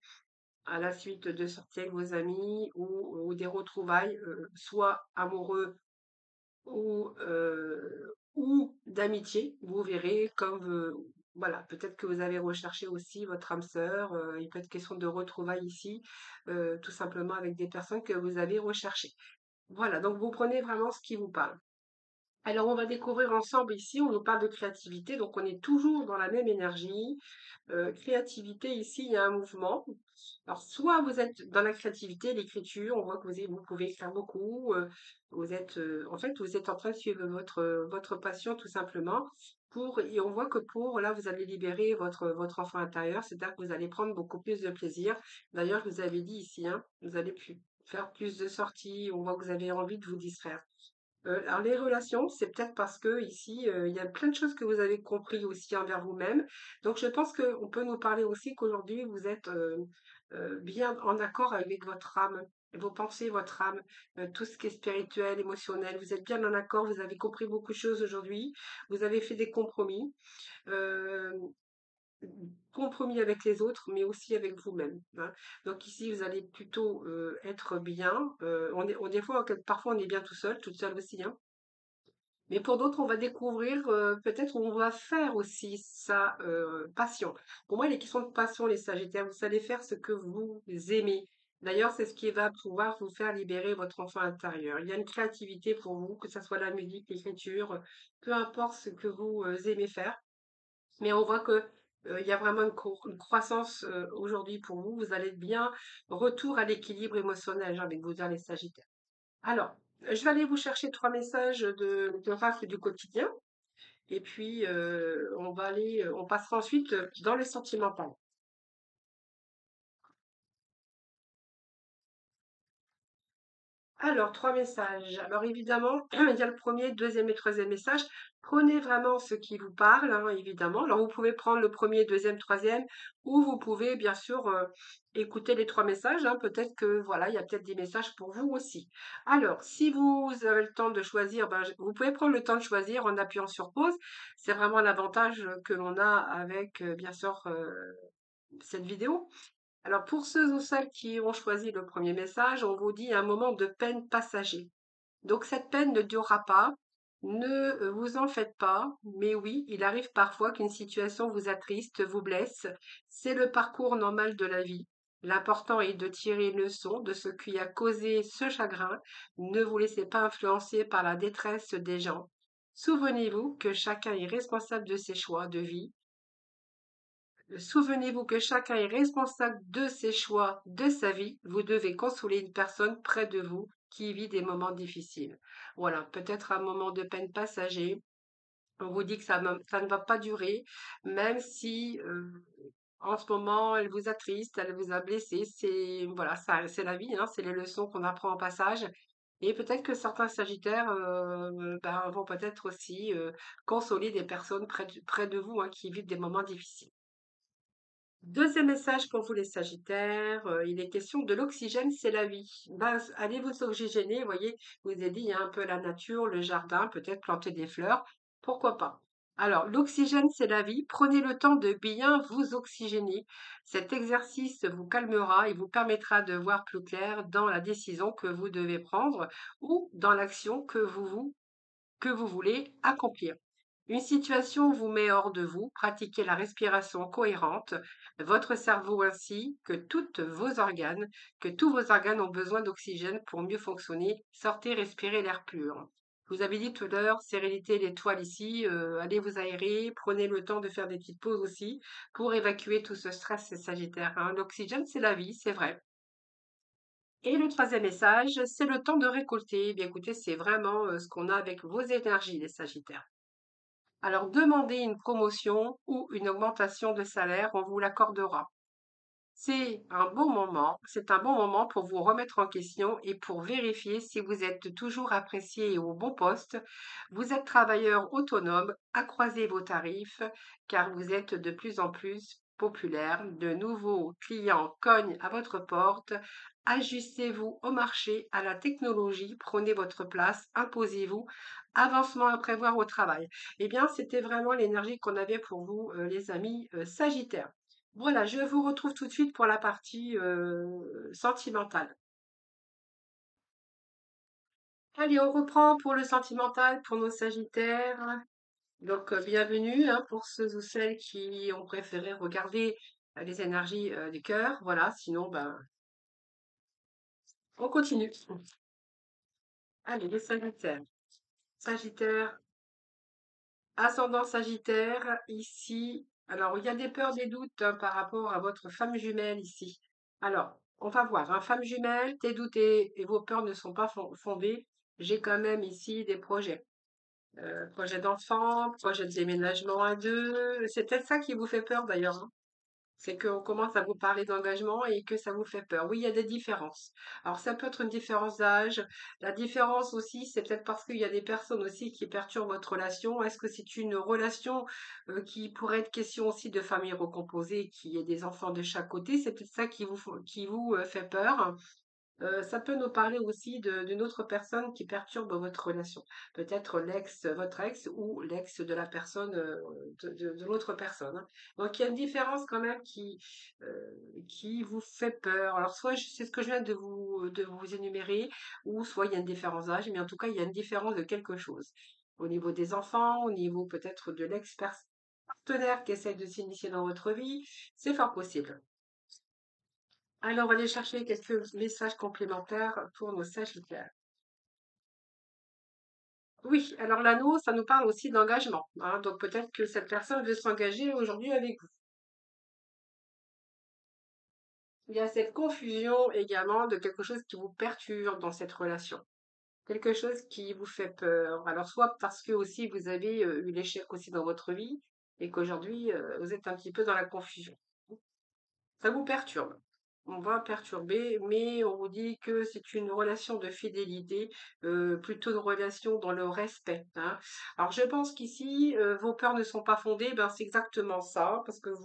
à la suite de sorties avec vos amis ou des retrouvailles, soit amoureux ou d'amitié. Vous verrez comme voilà, peut-être que vous avez recherché aussi votre âme sœur. Il peut être question de retrouvailles ici, tout simplement avec des personnes que vous avez recherchées. Voilà, donc vous prenez vraiment ce qui vous parle. Alors, on va découvrir ensemble ici, on nous parle de créativité, donc on est toujours dans la même énergie. Créativité, ici, il y a un mouvement. Alors, soit vous êtes dans la créativité, l'écriture, on voit que vous pouvez écrire beaucoup. En fait, vous êtes en train de suivre votre passion tout simplement. Et on voit que là, vous allez libérer votre enfant intérieur, c'est-à-dire que vous allez prendre beaucoup plus de plaisir. D'ailleurs, je vous avais dit ici, hein, vous allez faire plus de sorties, on voit que vous avez envie de vous distraire. Alors les relations, c'est peut-être parce que ici, il y a plein de choses que vous avez compris aussi envers vous-même. Donc je pense qu'on peut nous parler aussi qu'aujourd'hui vous êtes bien en accord avec votre âme, vos pensées, votre âme, tout ce qui est spirituel, émotionnel. Vous êtes bien en accord, vous avez compris beaucoup de choses aujourd'hui. Vous avez fait des compromis. euh, Compromis avec les autres, mais aussi avec vous-même, hein. Donc ici, vous allez plutôt être bien. Des fois, parfois, on est bien tout seul, toute seule aussi, hein. Mais pour d'autres, on va découvrir, peut-être on va faire aussi sa passion. Pour moi, les questions de passion, les Sagittaires, vous allez faire ce que vous aimez. D'ailleurs, c'est ce qui va pouvoir vous faire libérer votre enfant intérieur. Il y a une créativité pour vous, que ce soit la musique, l'écriture, peu importe ce que vous aimez faire. Mais on voit que il y a vraiment une croissance aujourd'hui pour vous. Vous allez être bien retour à l'équilibre émotionnel, j'ai envie de vous dire les Sagittaires. Alors, je vais aller vous chercher 3 messages de rafle du quotidien et puis on passera ensuite dans les sentimentales. Alors, 3 messages. Alors évidemment, il y a le premier, deuxième et troisième message. Prenez vraiment ce qui vous parle, hein, évidemment. Alors, vous pouvez prendre le premier, deuxième, troisième, ou vous pouvez bien sûr écouter les 3 messages, hein. Peut-être que voilà, il y a peut-être des messages pour vous aussi. Alors, si vous avez le temps de choisir, ben, vous pouvez prendre le temps de choisir en appuyant sur pause. C'est vraiment l'avantage que l'on a avec, bien sûr, cette vidéo. Alors, pour ceux ou celles qui ont choisi le premier message, on vous dit un moment de peine passager. Donc, cette peine ne durera pas. Ne vous en faites pas. Mais oui, il arrive parfois qu'une situation vous attriste, vous blesse. C'est le parcours normal de la vie. L'important est de tirer une leçon de ce qui a causé ce chagrin. Ne vous laissez pas influencer par la détresse des gens. Souvenez-vous que chacun est responsable de ses choix de vie. Souvenez-vous que chacun est responsable de ses choix, de sa vie. Vous devez consoler une personne près de vous qui vit des moments difficiles. Voilà, peut-être un moment de peine passager. On vous dit que ça ne va pas durer, même si en ce moment elle vous attriste, elle vous a blessé. C'est voilà, ça, c'est la vie, hein, c'est les leçons qu'on apprend en passage. Et peut-être que certains Sagittaires ben, vont peut-être aussi consoler des personnes près de vous, hein, qui vivent des moments difficiles. Deuxième message pour vous les Sagittaires, il est question de l'oxygène, c'est la vie. Ben, allez vous oxygéner, vous voyez, je vous ai dit, il y a un peu la nature, le jardin, peut-être planter des fleurs, pourquoi pas. Alors, l'oxygène, c'est la vie. Prenez le temps de bien vous oxygéner. Cet exercice vous calmera et vous permettra de voir plus clair dans la décision que vous devez prendre ou dans l'action que vous voulez accomplir. Une situation vous met hors de vous, pratiquez la respiration cohérente, votre cerveau ainsi que tous vos organes ont besoin d'oxygène pour mieux fonctionner. Sortez, respirez l'air pur. Je vous avais dit tout à l'heure, sérénité, l'étoile ici, allez vous aérer, prenez le temps de faire des petites pauses aussi pour évacuer tout ce stress, ces Sagittaires, hein. L'oxygène, c'est la vie, c'est vrai. Et le troisième message, c'est le temps de récolter. Eh bien, écoutez, c'est vraiment ce qu'on a avec vos énergies, les Sagittaires. Alors, demandez une promotion ou une augmentation de salaire, on vous l'accordera. C'est un bon moment pour vous remettre en question et pour vérifier si vous êtes toujours apprécié et au bon poste. Vous êtes travailleur autonome, accroisez vos tarifs car vous êtes de plus en plus populaire. De nouveaux clients cognent à votre porte. Ajustez-vous au marché, à la technologie, prenez votre place, imposez-vous. Avancement à prévoir au travail. Eh bien, c'était vraiment l'énergie qu'on avait pour vous, les amis Sagittaires. Voilà, je vous retrouve tout de suite pour la partie sentimentale. Allez, on reprend pour le sentimental, pour nos Sagittaires. Donc, bienvenue hein, pour ceux ou celles qui ont préféré regarder les énergies du cœur. Voilà, sinon, ben, on continue. Allez, les Sagittaires. Sagittaire, ascendant Sagittaire, ici. Alors, il y a des peurs, des doutes hein, par rapport à votre femme jumelle ici. Alors, on va voir. Hein, femme jumelle, tes doutes et vos peurs ne sont pas fondés. J'ai quand même ici des projets. Projet d'enfant, projet de déménagement à deux. C'est peut-être ça qui vous fait peur d'ailleurs, hein. C'est qu'on commence à vous parler d'engagement et que ça vous fait peur. Oui, il y a des différences. Alors, ça peut être une différence d'âge. La différence aussi, c'est peut-être parce qu'il y a des personnes aussi qui perturbent votre relation. Est-ce que c'est une relation qui pourrait être question aussi de famille recomposée, qui ait des enfants de chaque côté? C'est peut-être ça qui vous fait peur. Ça peut nous parler aussi d'une autre personne qui perturbe votre relation. Peut-être votre ex ou l'ex de la personne, de l'autre personne, hein. Donc il y a une différence quand même qui vous fait peur. Alors soit c'est ce que je viens de vous énumérer, ou soit il y a une différence d'âge, mais en tout cas il y a une différence de quelque chose. Au niveau des enfants, au niveau peut-être de l'ex-partenaire qui essaie de s'initier dans votre vie, c'est fort possible. Alors, on va aller chercher quelques messages complémentaires pour nos sagittaires. Oui, alors l'anneau, ça nous parle aussi d'engagement, hein. Donc peut-être que cette personne veut s'engager aujourd'hui avec vous. Il y a cette confusion également de quelque chose qui vous perturbe dans cette relation. Quelque chose qui vous fait peur. Alors soit parce que aussi vous avez eu l'échec aussi dans votre vie et qu'aujourd'hui vous êtes un petit peu dans la confusion. Ça vous perturbe. on va perturber, mais on vous dit que c'est une relation de fidélité, plutôt une relation dans le respect, hein. Alors je pense qu'ici, vos peurs ne sont pas fondées, ben c'est exactement ça, parce que heu,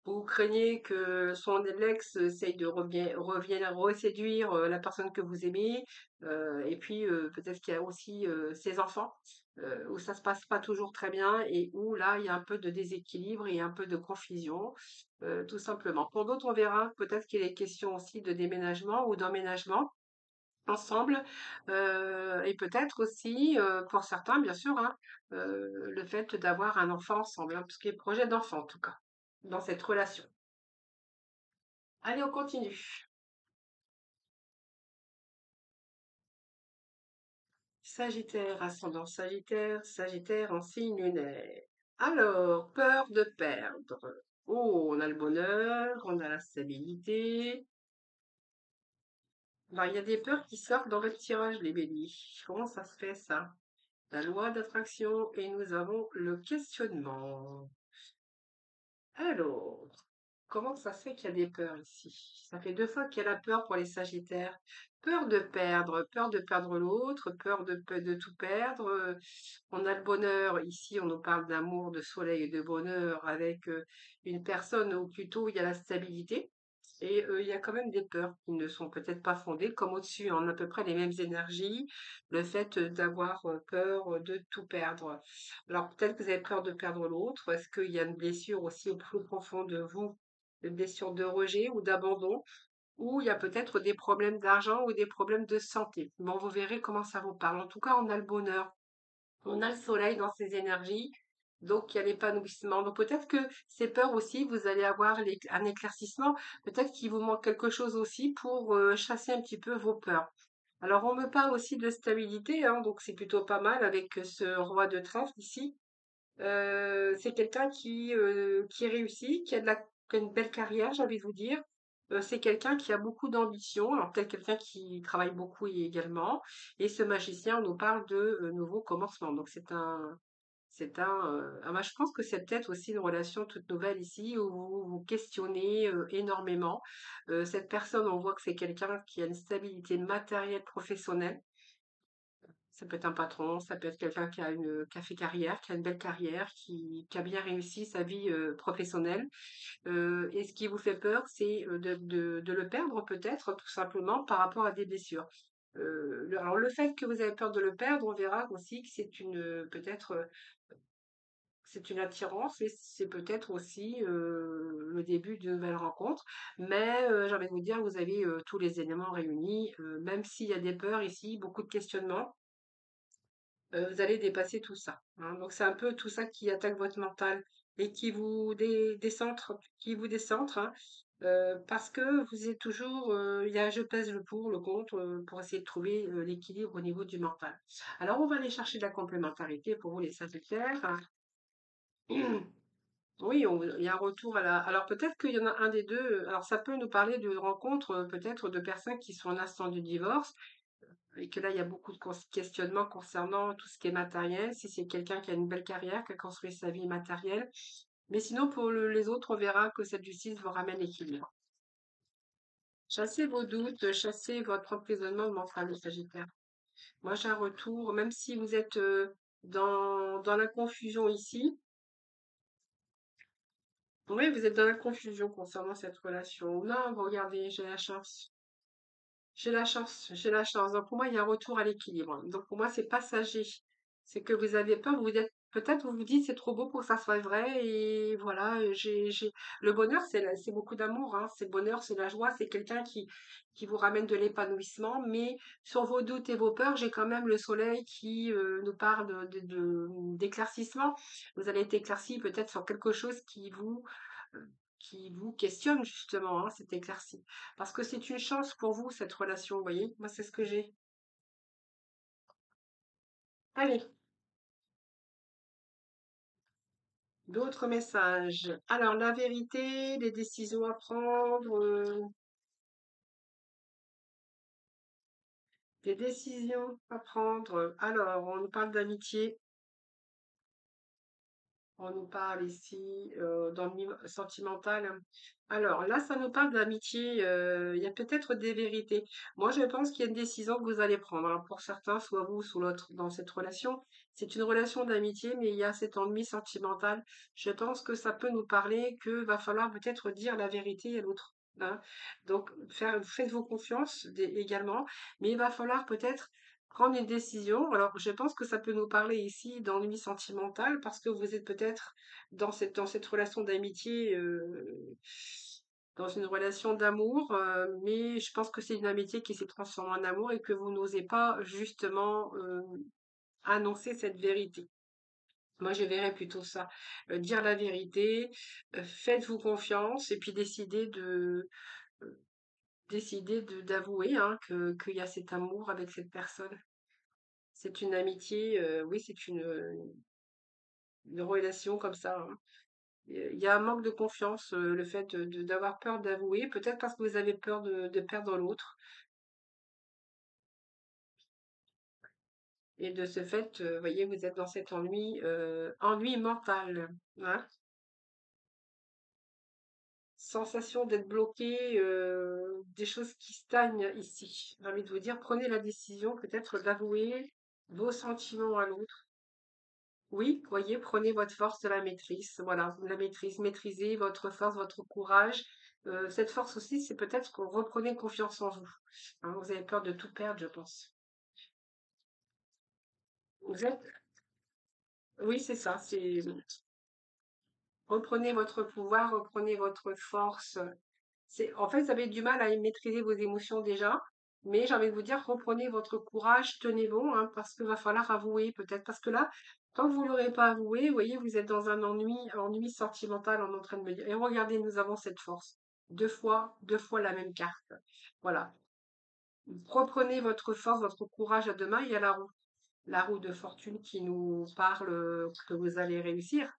vous craignez que son ex essaye de revienne reséduire, la personne que vous aimez, et puis, peut-être qu'il y a aussi, ses enfants, où ça se passe pas toujours très bien et où là, il y a un peu de déséquilibre et un peu de confusion. Tout simplement. Pour d'autres, on verra peut-être qu'il est question aussi de déménagement ou d'emménagement ensemble, et peut-être aussi, pour certains, bien sûr, hein, le fait d'avoir un enfant ensemble, hein, tout ce qui est projet d'enfant, en tout cas, dans cette relation. Allez, on continue. Sagittaire, ascendant Sagittaire, Sagittaire en signe lunaire. Alors, peur de perdre. Oh, on a le bonheur, on a la stabilité. Alors, il y a des peurs qui sortent dans votre tirage, les béliers. Comment ça se fait, ça? La loi d'attraction et nous avons le questionnement. Alors, comment ça se fait qu'il y a des peurs ici? Ça fait deux fois qu'il y a la peur pour les Sagittaires. Peur de perdre l'autre, peur de tout perdre. On a le bonheur, ici on nous parle d'amour, de soleil et de bonheur avec une personne où plutôt il y a la stabilité. Et il y a quand même des peurs qui ne sont peut-être pas fondées, comme au-dessus, on a à peu près les mêmes énergies, le fait d'avoir peur de tout perdre. Alors peut-être que vous avez peur de perdre l'autre. Est-ce qu'il y a une blessure aussi au plus profond de vous, une blessure de rejet ou d'abandon, ou il y a peut-être des problèmes d'argent ou des problèmes de santé. Bon, vous verrez comment ça vous parle. En tout cas, on a le bonheur, on a le soleil dans ces énergies, donc il y a l'épanouissement. Donc peut-être que ces peurs aussi, vous allez avoir un éclaircissement, peut-être qu'il vous manque quelque chose aussi pour chasser un petit peu vos peurs. Alors on me parle aussi de stabilité, hein, donc c'est plutôt pas mal avec ce roi de trèfle ici. C'est quelqu'un qui réussit, qui a une belle carrière, j'ai envie de vous dire. C'est quelqu'un qui a beaucoup d'ambition, alors peut-être quelqu'un qui travaille beaucoup également. Et ce magicien on nous parle de nouveaux commencements. Donc moi, je pense que c'est peut-être aussi une relation toute nouvelle ici où vous vous questionnez énormément. Cette personne, on voit que c'est quelqu'un qui a une stabilité matérielle professionnelle. Ça peut être un patron, ça peut être quelqu'un qui a fait carrière, qui a une belle carrière, qui a bien réussi sa vie professionnelle. Et ce qui vous fait peur, c'est de le perdre peut-être, tout simplement, par rapport à des blessures. Alors le fait que vous avez peur de le perdre, on verra aussi que peut-être c'est une attirance et c'est peut-être aussi le début d'une nouvelle rencontre. Mais j'ai envie de vous dire, vous avez tous les éléments réunis, même s'il y a des peurs ici, beaucoup de questionnements. Vous allez dépasser tout ça, hein. Donc c'est un peu tout ça qui attaque votre mental et qui vous décentre, hein, parce que vous êtes toujours, il y a je pèse le pour, le contre, pour essayer de trouver, l'équilibre au niveau du mental. Alors on va aller chercher de la complémentarité pour vous les Sagittaires. Oui, il y a un retour à la alors peut-être qu'il y en a un des 2. Alors ça peut nous parler de rencontres, peut-être de personnes qui sont en instant du divorce et que là, il y a beaucoup de questionnements concernant tout ce qui est matériel. Si c'est quelqu'un qui a une belle carrière, qui a construit sa vie matérielle. Mais sinon, pour les autres, on verra que cette justice vous ramène l'équilibre. Chassez vos doutes, chassez votre emprisonnement mental, le Sagittaire. Moi, j'ai un retour, même si vous êtes dans la confusion ici. Oui, vous êtes dans la confusion concernant cette relation. Non, regardez, j'ai la chance. J'ai la chance, j'ai la chance. Donc pour moi, il y a un retour à l'équilibre. Donc pour moi, c'est passager. C'est que vous avez peur, vous vous êtes, peut-être vous vous dites c'est trop beau pour que ça soit vrai et voilà, le bonheur, c'est beaucoup d'amour, hein. C'est le bonheur, c'est la joie, c'est quelqu'un qui vous ramène de l'épanouissement. Mais sur vos doutes et vos peurs, j'ai quand même le soleil qui nous parle d'éclaircissement. Vous allez être éclairci peut-être sur quelque chose euh, qui vous questionne justement, hein, c'est éclairci. Parce que c'est une chance pour vous, cette relation, vous voyez? Moi, c'est ce que j'ai. Allez, d'autres messages. Alors, la vérité, les décisions à prendre, des décisions à prendre. Alors, on nous parle d'amitié. On nous parle ici dans le niveau sentimental. Alors là, ça nous parle d'amitié. Il y a peut-être des vérités. Moi, je pense qu'il y a une décision que vous allez prendre, hein. Pour certains, soit vous, soit l'autre, dans cette relation. C'est une relation d'amitié, mais il y a cet ennui sentimental. Je pense que ça peut nous parler que va falloir peut-être dire la vérité à l'autre, hein. Donc, faites-vous confiance également, mais il va falloir peut-être prendre une décision. Alors, je pense que ça peut nous parler ici d'ennui sentimental parce que vous êtes peut-être dans cette relation d'amitié, dans une relation d'amour, mais je pense que c'est une amitié qui s'est transformée en amour et que vous n'osez pas justement annoncer cette vérité. Moi, je verrais plutôt ça. Dire la vérité, faites-vous confiance et puis euh, décider d'avouer, hein, qu'il y a cet amour avec cette personne. C'est une amitié, oui, c'est une relation comme ça, hein. Il y a un manque de confiance, le fait d'avoir peur d'avouer, peut-être parce que vous avez peur de perdre l'autre. Et de ce fait, vous voyez, vous êtes dans cet ennui mental, hein. Sensation d'être bloqué, des choses qui stagnent ici. J'ai envie de vous dire, prenez la décision peut-être d'avouer vos sentiments à l'autre. Oui, voyez, prenez votre force de la maîtrise. Voilà, la maîtrise, maîtrisez votre force, votre courage. Cette force aussi, c'est peut-être que reprenez confiance en vous, hein. Vous avez peur de tout perdre, je pense. Vous êtes, oui, c'est ça. C'est reprenez votre pouvoir, reprenez votre force. En fait, vous avez du mal à maîtriser vos émotions déjà, mais j'ai envie de vous dire, reprenez votre courage, tenez bon, hein, parce qu'il va falloir avouer peut-être. Parce que là, tant que vous l'aurez pas avoué, vous voyez, vous êtes dans un ennui sentimental, on est en train de me dire. Et regardez, nous avons cette force. Deux fois la même carte. Voilà. Reprenez votre force, votre courage à deux mains. Il y a la roue de fortune qui nous parle que vous allez réussir.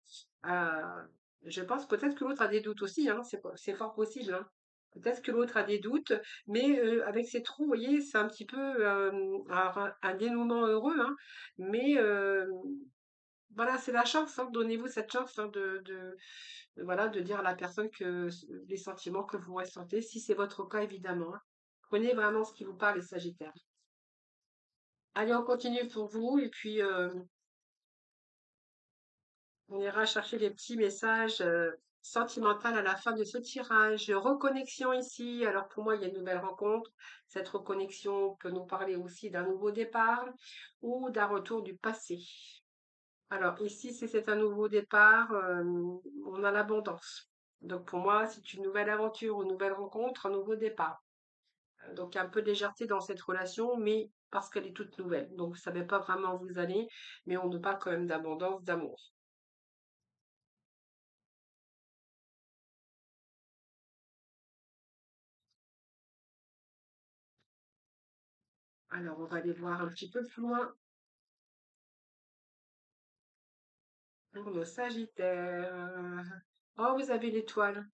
Euh, je pense peut-être que l'autre a des doutes aussi, hein, c'est fort possible, hein. Peut-être que l'autre a des doutes, mais avec ces trous, vous voyez, c'est un petit peu alors, un dénouement heureux, hein, mais voilà, c'est la chance, hein, donnez-vous cette chance, hein, voilà, de dire à la personne que les sentiments que vous ressentez, si c'est votre cas évidemment, hein. Prenez vraiment ce qui vous parle, les Sagittaires. Allez, on continue pour vous, et puis on ira chercher les petits messages sentimentaux à la fin de ce tirage. Reconnexion ici. Alors pour moi, il y a une nouvelle rencontre. Cette reconnexion peut nous parler aussi d'un nouveau départ ou d'un retour du passé. Alors ici, si c'est un nouveau départ, on a l'abondance. Donc pour moi, c'est une nouvelle aventure, une nouvelle rencontre, un nouveau départ. Donc un peu de légèreté dans cette relation, mais parce qu'elle est toute nouvelle. Donc vous ne savez pas vraiment où vous allez, mais on nous parle quand même d'abondance, d'amour. Alors, on va aller voir un petit peu plus loin pour nos Sagittaires. Oh, vous avez l'étoile.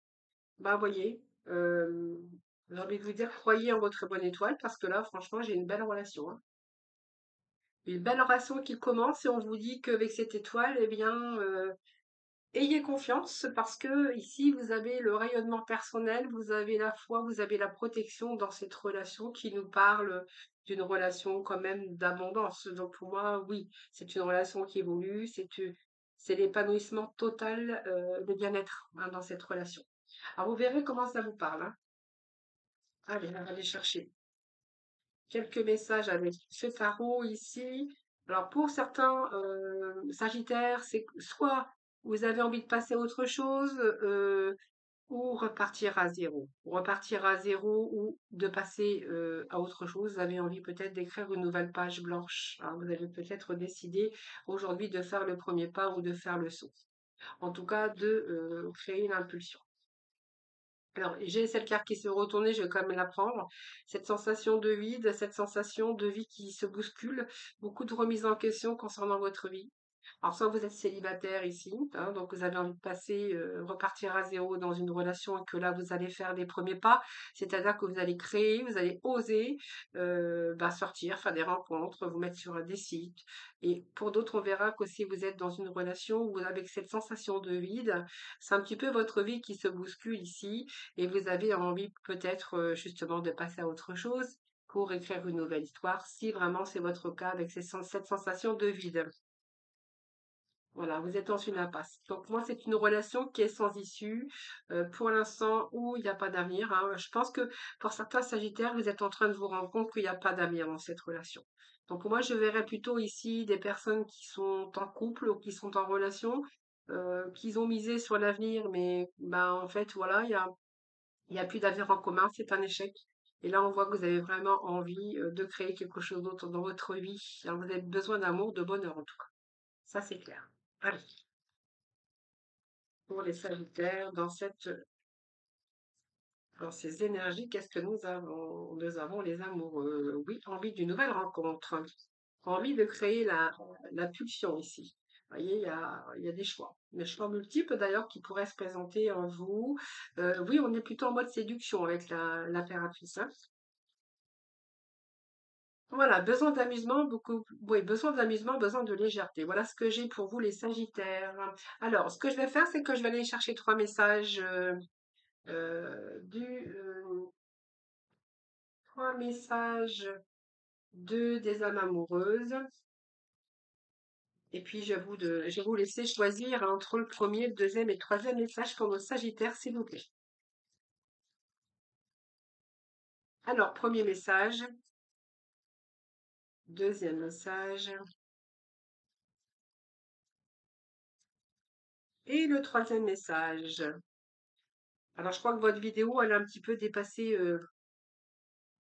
Bah, voyez, j'ai envie de vous dire, croyez en votre bonne étoile parce que là, franchement, j'ai une belle relation, hein. Une belle relation qui commence et on vous dit qu'avec cette étoile, eh bien, ayez confiance parce que ici, vous avez le rayonnement personnel, vous avez la foi, vous avez la protection dans cette relation qui nous parle d'une relation quand même d'abondance. Donc pour moi, oui, c'est une relation qui évolue, c'est l'épanouissement total, le bien-être, hein, dans cette relation. Alors vous verrez comment ça vous parle, hein. Allez, on va aller chercher quelques messages avec ce tarot ici. Alors pour certains Sagittaires, c'est soit vous avez envie de passer à autre chose, ou repartir à zéro. Repartir à zéro ou de passer à autre chose. Vous avez envie peut-être d'écrire une nouvelle page blanche, hein. Vous avez peut-être décidé aujourd'hui de faire le premier pas ou de faire le saut. En tout cas, de créer une impulsion. Alors, j'ai cette carte qui s'est retournée, je vais quand même la prendre. Cette sensation de vide, cette sensation de vie qui se bouscule, beaucoup de remise en question concernant votre vie. Alors, soit vous êtes célibataire ici, hein, donc vous avez envie de passer, repartir à zéro dans une relation et que là, vous allez faire des premiers pas. C'est-à-dire que vous allez créer, vous allez oser sortir, faire des rencontres, vous mettre sur des sites. Et pour d'autres, on verra qu'aussi vous êtes dans une relation où avec cette sensation de vide, c'est un petit peu votre vie qui se bouscule ici et vous avez envie peut-être justement de passer à autre chose pour écrire une nouvelle histoire, si vraiment c'est votre cas avec cette sensation de vide. Voilà, vous êtes dans une impasse. Donc moi, c'est une relation qui est sans issue, pour l'instant, où il n'y a pas d'avenir, hein. Je pense que pour certains sagittaires, vous êtes en train de vous rendre compte qu'il n'y a pas d'avenir dans cette relation. Donc moi, je verrais plutôt ici des personnes qui sont en couple ou qui sont en relation, qui ont misé sur l'avenir, mais ben, en fait, voilà, il y a plus d'avenir en commun, c'est un échec. Et là, on voit que vous avez vraiment envie, de créer quelque chose d'autre dans votre vie, hein. Vous avez besoin d'amour, de bonheur en tout cas. Ça, c'est clair. Allez. Pour les Sagittaires, dans ces énergies, qu'est-ce que nous avons? Nous avons les amoureux. Oui, envie d'une nouvelle rencontre. Envie de créer la pulsion ici. Vous voyez, il y a des choix multiples d'ailleurs qui pourraient se présenter en vous. Oui, on est plutôt en mode séduction avec l'impératrice, hein. Voilà, besoin d'amusement, beaucoup, oui, besoin d'amusement, besoin de légèreté. Voilà ce que j'ai pour vous, les Sagittaires. Alors, ce que je vais faire, c'est que je vais aller chercher trois messages. Trois messages des âmes amoureuses. Et puis, je vais vous laisser choisir entre le premier, le deuxième et le troisième message pour nos Sagittaires, s'il vous plaît. Alors, premier message, deuxième message et le troisième message. Alors, je crois que votre vidéo, elle a un petit peu dépassé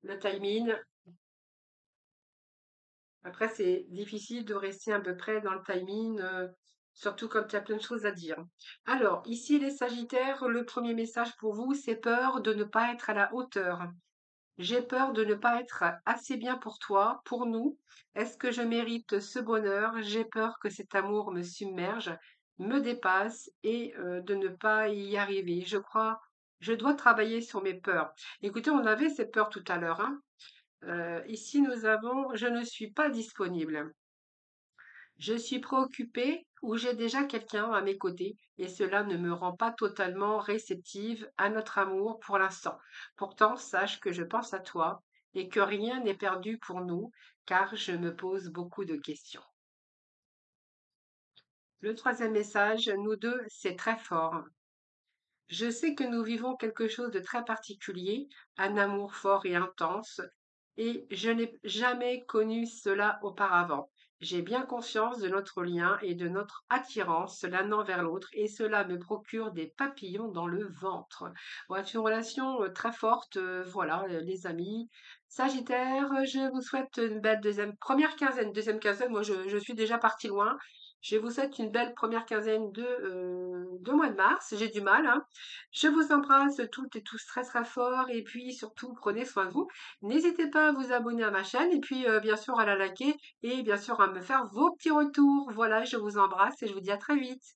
le timing. Après, c'est difficile de rester à peu près dans le timing, surtout quand il y a plein de choses à dire. Alors, ici, les Sagittaires, le premier message pour vous, c'est peur de ne pas être à la hauteur. J'ai peur de ne pas être assez bien pour toi, pour nous. Est-ce que je mérite ce bonheur? J'ai peur que cet amour me submerge, me dépasse et de ne pas y arriver. Je crois, je dois travailler sur mes peurs. Écoutez, on avait ces peurs tout à l'heure, hein. Ici, nous avons je ne suis pas disponible. Je suis préoccupée ou j'ai déjà quelqu'un à mes côtés et cela ne me rend pas totalement réceptive à notre amour pour l'instant. Pourtant, sache que je pense à toi et que rien n'est perdu pour nous car je me pose beaucoup de questions. Le troisième message, nous deux, c'est très fort. Je sais que nous vivons quelque chose de très particulier, un amour fort et intense, et je n'ai jamais connu cela auparavant. J'ai bien conscience de notre lien et de notre attirance l'un envers l'autre, et cela me procure des papillons dans le ventre. Voilà, c'est une relation très forte, voilà, les amis. Sagittaire, je vous souhaite une belle première quinzaine. Deuxième quinzaine, moi je suis déjà partie loin. Je vous souhaite une belle première quinzaine de mois de mars. J'ai du mal, hein. Je vous embrasse toutes et tous très très fort et puis surtout prenez soin de vous. N'hésitez pas à vous abonner à ma chaîne et puis bien sûr à la liker et bien sûr à me faire vos petits retours. Voilà, je vous embrasse et je vous dis à très vite.